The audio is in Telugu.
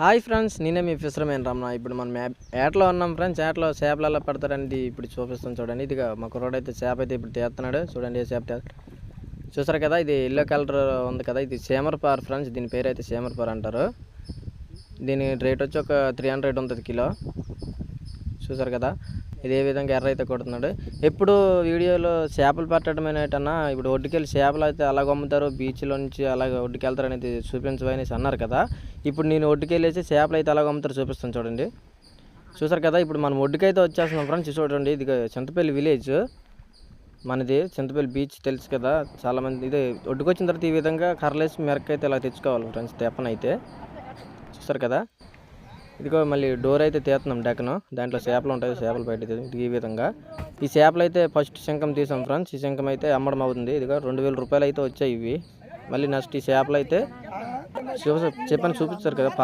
హాయ్ ఫ్రెండ్స్, నేనే మీ ఫిషర్మెన్ రమణ. ఇప్పుడు మనం ఏటలో ఉన్నాం ఫ్రెండ్స్. ఏటలో చేపలు ఎలా పడతారనేది ఇప్పుడు చూపిస్తాం చూడండి. ఇదిగా మా కుర్రోడు అయితే చేప అయితే ఇప్పుడు తీస్తున్నాడు చూడండి. ఏ చేప చూసారు కదా, ఇది ఎల్లో కలర్ ఉంది కదా, ఇది సేమర్పార్ ఫ్రెండ్స్. దీని పేరు అయితే సేమర్పార్ అంటారు. దీని రేట్ వచ్చి ఒక 300 ఉంటుంది కిలో. చూసారు కదా, ఇదే విధంగా ఎర్ర అయితే కొడుతున్నాడు. ఎప్పుడు వీడియోలో చేపలు పట్టడం అనేటన్నా ఇప్పుడు ఒడ్డుకెళ్ళి చేపలు అయితే అలాగ అమ్ముతారు, బీచ్లో నుంచి అలాగ ఒడ్డుకెళ్తారు అనేది చూపించవనేసి అన్నారు కదా. ఇప్పుడు నేను ఒడ్డుకెళ్ళేసి చేపలు అయితే అలాగ అమ్ముతారు చూపిస్తాను చూడండి. చూసారు కదా, ఇప్పుడు మనం ఒడ్డుకైతే వచ్చేస్తున్నాం ఫ్రెండ్స్. చూడండి, ఇది చింతపల్లి విలేజ్ మనది. చింతపల్లి బీచ్ తెలుసు కదా చాలామంది. ఇది ఒడ్డుకొచ్చిన తర్వాత ఈ విధంగా కర్రలేసి మెరకైతే ఇలా తెచ్చుకోవాలి ఫ్రెండ్స్, తెప్పనైతే. చూసారు కదా, ఇదిగో మళ్ళీ డోర్ అయితే తీస్తున్నాం డెక్కను. దాంట్లో చేపలు ఉంటాయి, చేపలు బయట ఈ విధంగా. ఈ చేపలు అయితే ఫస్ట్ శంఖం తీసాం ఫ్రెండ్స్. ఈ శంఖం అయితే అమ్మడం అవుతుంది. ఇదిగో 2000 రూపాయలు అయితే వచ్చాయి ఇవి. మళ్ళీ నెక్స్ట్ ఈ చేపలు అయితే చెప్పని చూపించారు కదా.